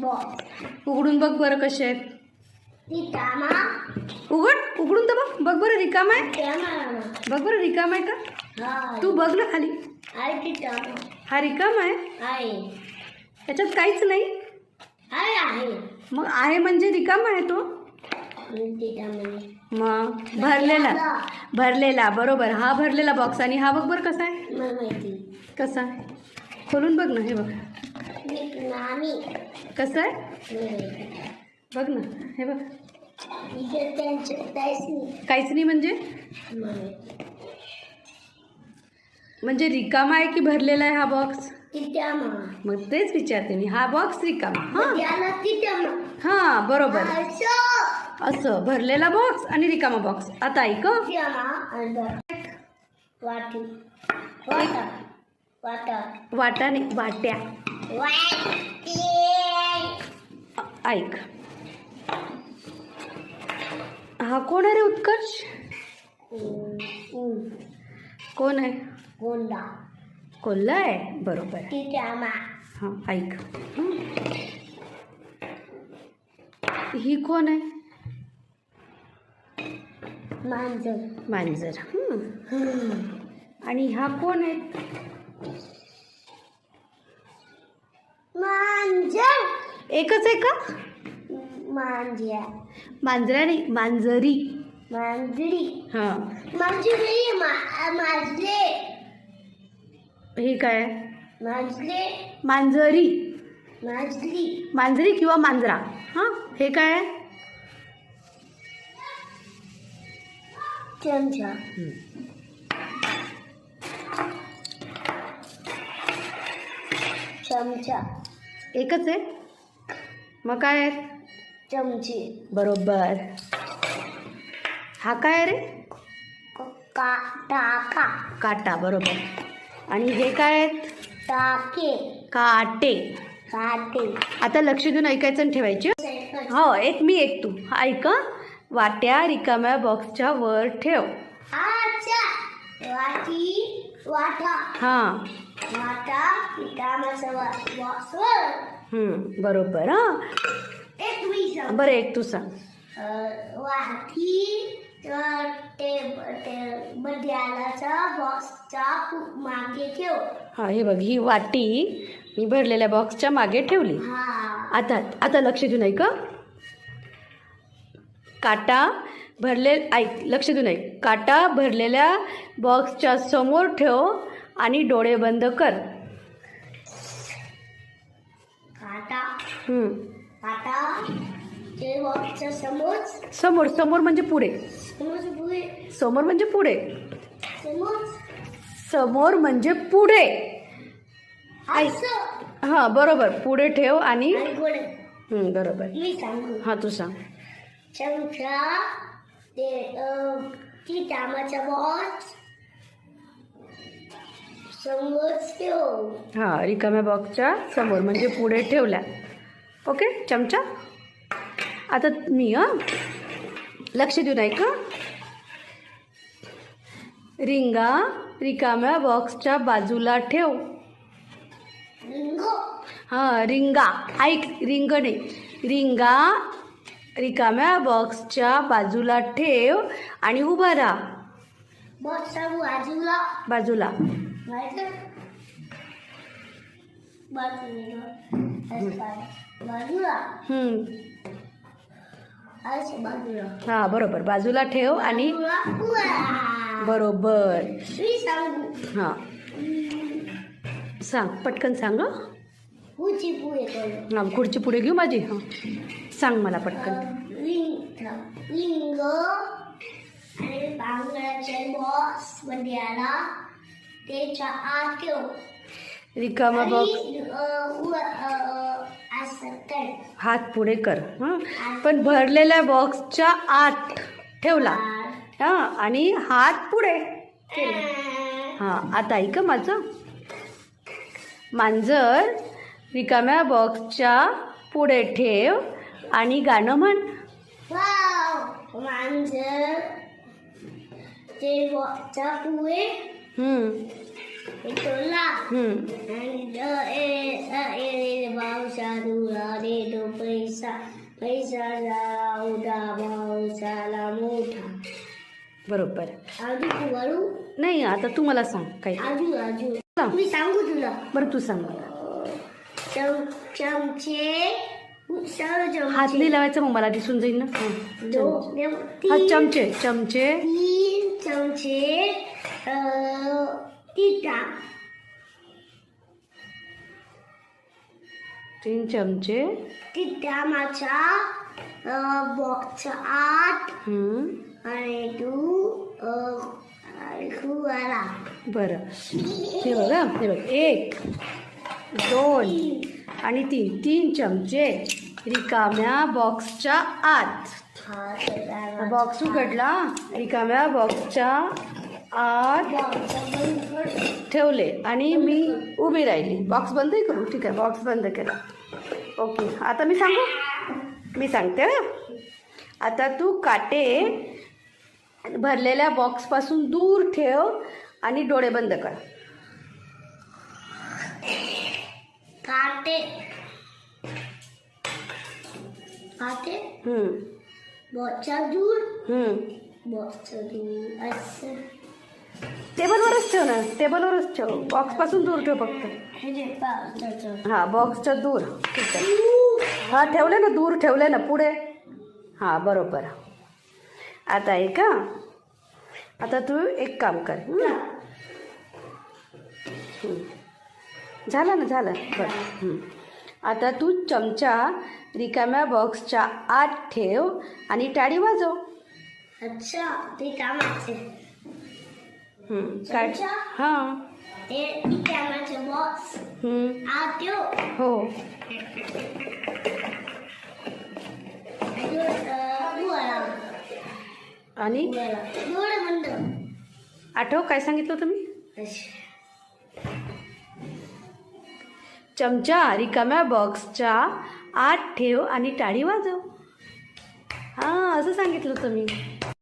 Box उघडून बघ बरं कसे आहेत. रिकामा उघडून तर बघ बरं रिकाम आहे. रिकामा बघ बरं रिकाम आहे का. हाय तू बघ ना खाली. हाय रिकामा हा रिकाम आहे. आहे त्याच्यात काहीच नाही. हाय आहे मग आहे म्हणजे रिकाम आहे तो. रिकामा मग भरलेला बरोबर. हा भरलेला बॉक्स आणि हा बघ बरं कसा आहे. मला माहिती कसा खोलून बघ ना. हे बघ नामी कसं आहे. बघ ना हे बघ. काहीच नाही म्हणजे रिकामा आहे की भरलेला आहे हा बॉक्स. मग तेच विचारते मी. हा बॉक्स रिकामा. हां बरोबर. असं भरलेला बॉक्स आणि रिकामा बॉक्स. आता ऐक. वाटा नाही वाट्या. ऐक. हा कोण आहे रे उत्कर्ष. कोण आहे. कोल्हा आहे बरोबर. हां ऐक. ही कोण आहे. मांजर. आणि हा कोण आहे. एकच आहे का. मांजरा नाही मांजरी. हां हे काय. मांजरी किंवा मांजरा. हां हे काय आहे. चमचा एकच आहे. मग काय आहे. चमचे बरोबर. हा काय रे. काटा बरोबर. आणि हे काय आहेत. काटे. आता लक्ष देऊन ऐकायचं आणि ठेवायचं. हो एक मी एक तू. ऐक. वाट्या रिकाम्या बॉक्सच्या वर ठेव. हां बरोबर. हां बरं एक तू सांग. मागे ठेव. हा हे बघ ही वाटी मी भरलेल्या बॉक्सच्या मागे ठेवली. आता लक्ष देऊन ऐक. काटा ऐक लक्ष देऊन ऐक. काटा भरलेल्या बॉक्सच्या समोर ठेव आणि डोळे बंद कर. समोर म्हणजे पुढे. समोर म्हणजे पुढे. हां बरोबर. पुढे ठेव आणि बरोबर. हां तू सांग. चमचा टमाचा बॉक्स समोर ठेव. हां रिकाम्या बॉक्सच्या समोर म्हणजे पुढे ठेवल्या. ओके चमचा. आता मी लक्ष देऊन ऐक. रिंगा रिकाम्या बॉक्सच्या बाजूला ठेव. हां रिंगा. ऐक रिंग नाही. रिंगा रिकाम्या बॉक्सच्या बाजूला ठेव आणि उभा राहा. बाजूला. हां बरोबर. बाजूला ठेव आणि बरोबर. हां सांग पटकन सांग. हां खुर्ची पुढे घेऊ माझी. हां सांग मला पटकन. रिंग आणि बांगड्याचे बॉक्स मध्ये आला त्याच्या आत ठेव. रिकामा बॉक्स. हात पुढे कर. पण भरलेल्या बॉक्सच्या आत ठेवला. हां आणि हात पुढे. हां आता ऐक माझं. मांजर रिकाम्या बॉक्सच्या पुढे ठेव आणि गाणं म्हण. मांजर ते बॉक्सच्या पुढे ठेवला आणि भाऊचा दुरा देतो पैसा पैसा झाला उदा भाऊचाला मोठा. बरोबर. आजू तू वळू नाही आता तू मला सांग काही. आजू आजू सांग. मी सांगू तुला. बरं तू सांग मला. चमचे सर्व चमचे. हात नाही लावायचा मग मला दिसून जाईल ना. हा चमचे चमचे 3 चमचे तिखा 3 चमचे तिखा माझ्या बॉक्सच्या आत आणि तू आला. बरं हे बघा हे बघ 1 2 आणि 3 चमचे रिकाम्या बॉक्सच्या आत. बॉक्स उघडला रिकाम्या बॉक्सच्या आत ठेवले आणि मी उभी राहिली. बॉक्स बंदही करू. ठीक आहे बॉक्स बंद केला. ओके आता मी सांगू. मी सांगते हं. आता तू काटे भरलेल्या बॉक्सपासून दूर ठेव आणि डोळे बंद कर. काटे काटे बॉक्सच्या दूर बॉक्सच्या दूर असं टेबलवरच ठेव ना. टेबलवरच ठेव. बॉक्सपासून दूर ठेव फक्त. हे जे पावसाचं हां बॉक्सच्या दूर. ठीक आहे. हां ठेवले ना दूर ठेवले ना पुढे. हां बरोबर. आता ऐक हां. आता तू एक काम कर. झालं ना झालं बरं. आता तू चमचा रिकाम्या बॉक्सच्या आत ठेव आणि टाळी वाजव. अच्छा ते कामाचे काय चमचा? हां ते कामाचे बॉक्स आत ठेव. हो आणि डोळे बंद. आठव काय सांगितलं तुम्ही. चमचा रिकाम्या बॉक्सच्या आत ठेव आणि टाळी वाजव. हां असं सांगितलं होतं मी.